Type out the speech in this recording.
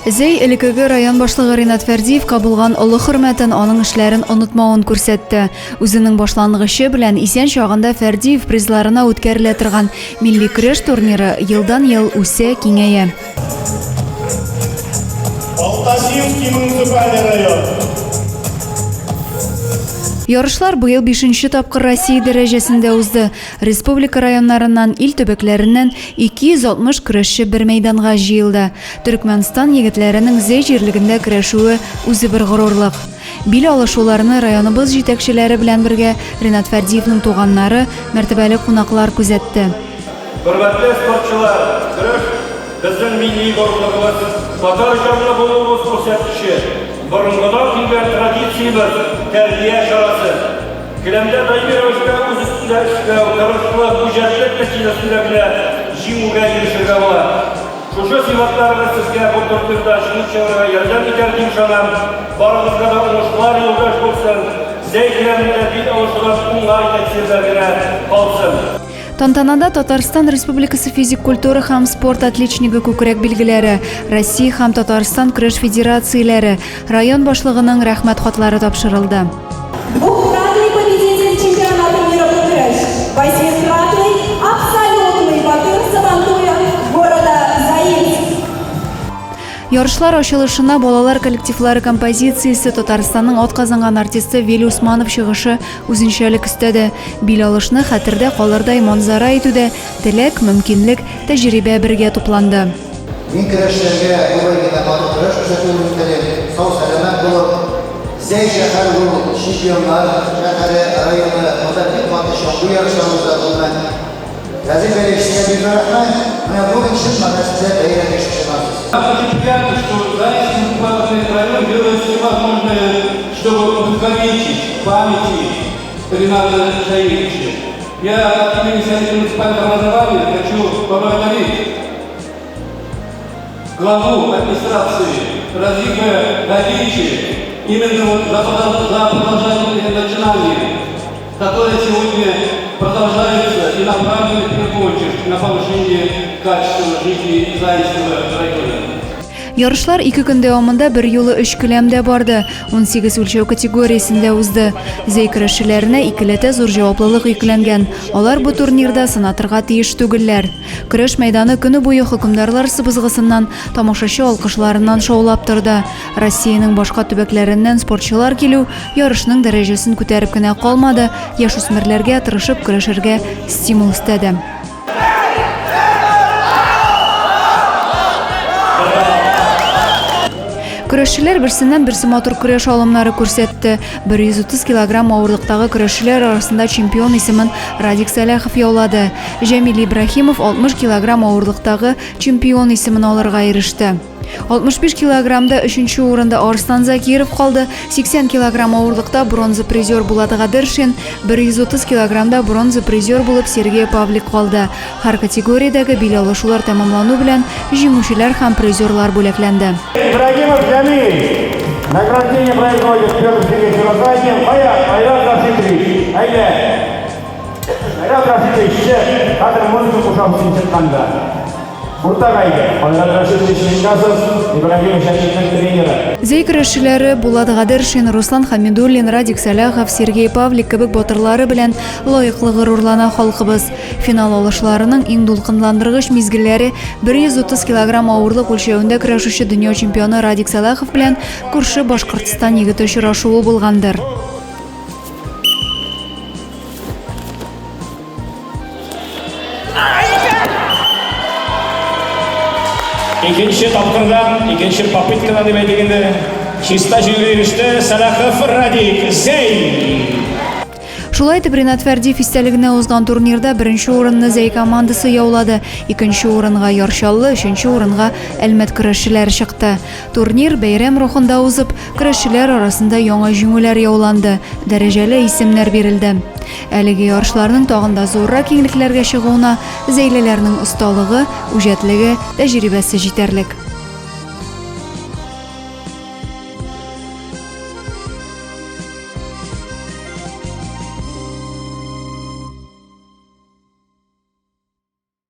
Зей элекеге район башлыгы Ринат Фәрдиевка булган олы хөрмәтен, аның эшләрен онытмавын күрсәтте. Үзенең башлангычы белән исән чагында Фәрдиев призларына үткәрелә торган милли көрәш турниры елдан-ел үсә, киңәя. Ярышлар быел 5-нче тапкыр Россия дәрәҗәсендә узды. Республика районнарыннан, ил төбәкләреннән 260 көрәшче бер мәйданга җыелды. Төркмәнстан егетләренең Зей җирлегендә көрәшүе үзе бер горурлык. Бил алышуларны районыбыз җитәкчеләре белән бергә Ринат Фәрдиевнең туганнары, мәртәбәле кунаклар күзәтте. Хөрмәтле спортчылар, көрәш безнең милли горурлыгыбыз, татар җанлы булуыбыз күрсәткече. Борынгыдан килгән традициябез, тәрбия чарасы. Келәмдә даими рәвештә үз өстендә эшләү, тырышлык, үҗәтлек нәтиҗәсендә генә җиңүгә ирешергә була. Шушы сыйфатларыбыз сезгә бу турнирда җиңүчеләргә ярдәм итәр дип ышанам. Барыгызга да уңышлар юлдаш булсын. Зей келәмендә бит алышулар уңай нәтиҗәләр генә калсын. Тантанада Татарстан Республикасы физик культура һәм спорт отличнигы күкрәк билгеләре, Россия һәм Татарстан көрәш федерацияләре, район башлыгының рәхмәт хатлары тапшырылды. Двукратный победитель чемпионата мира по краш, 8-кратный абсолютный батыр Сабантуя города Заинск. Ярышлар ачылышына балалар коллективлары композициясе, Татарстанның атказанган артисты Вели Усманов чыгышы үзенчәлек өстәде. Бил алышны хәтердә калырдай манзара итүдә теләк, мөмкинлек, тәҗрибә бергә тупланды. Мин көрәшләргә булайгына барып көрәш күрсәтү теләк, сау-сәламәт булып, Зей шәһәр булып, чемпионлар шәһәре районы мөдәффик катнашкан бу ярышларда булган. Разил Берешевич, бик рәхмәт. Менә бүген шундый мәсьәлә бәйрәм ишетәбез. Очень приятно, что Заинский муниципальный район делает все возможное, чтобы увековечить памяти Рената Шаевича. Я от имени Совета муниципального образования хочу поблагодарить главу администрации Разика Галичи именно за продолжительные начинания, которые сегодня продолжаются и направлены в первую очередь на повышение качества жизни Заинского района. Ярышлар 2 көн дәвамында бер юлы 3 келәмдә барды, 18 үлчәү категориясендә узды. Зей көрәшчеләренә икеләтә зур җаваплылык йөкләнгән. Алар бу турнирда сынатырга тиеш түгелләр. Көрәш мәйданы көне буе хөкемдарлар сыбызгысыннан, тамашачы алкышларыннан шаулап торды. Россиянең башка төбәкләреннән спортчылар килү ярышның дәрәҗәсен күтәреп кенә калмады, яшүсмерләргә тырышып көрәшергә стимул өстәде. Көрәшчеләр берсеннән-берсе матур көрәш алымнары күрсәтте. 130 килограмм авырлыктагы көрәшчеләр арасында чемпион исемен Радик Саляхов яулады. Җәмил Ибраһимов 60 килограмм авырлыктагы чемпион исемен алырга иреште. 65 килограммда 3-нче урында Арслан Закиров калды. 80 килограмм авырлыкта бронза призер Булат Гадершин, 130 килограммда бронза призер булып Сергей Павлик калды. Һәр категориядәге бил алышулар тәмамлану белән җиңүчеләр һәм призерлар бүләкләнде. Ибрагимов Җамил, награждение производит Петр Сергеевич Розайдин, Айрат Рашидович, әйдә. Айрат Рашидович, хәзер музыка кушамын чыкканда. Зей көрәшчеләре Булат Гадершин, Руслан Хамидуллин, Радик Саляхов, Сергей Павлик кебек батырлары белән лаеклы горурлана халкыбыз. Финал алышларының иң дулкынландыргыч мизгелләре 130 килограмм авырлык үлчәвендә көрәшүче дөнья чемпионы Радик Саляхов белән күрше Башкортстан егете очрашуы булгандыр. İkinci topkırdan, ikinci попыткадан деп әйтегенде, чиста җиңүгә иреште Саляхов Радик Зей. Шулай итеп Ринат Фәрдиев истәлегенә узган турнирда 1-нче урынны Зей командасы яулады, 2-нче урынга Яршаллы, 3-нче урынга Әлмәт көрәшчеләре чыкты. Турнир бәйрәм рухында узып, көрәшчеләр арасында яңа җиңүләр яуланды, дәрәҗәле исемнәр бирелде. Әлеге ярышларның тагында зуррак киңлекләргә чыгуына Зейлеләрнең осталыгы, үҗәтлеге, тәҗрибәсе җитәрлек.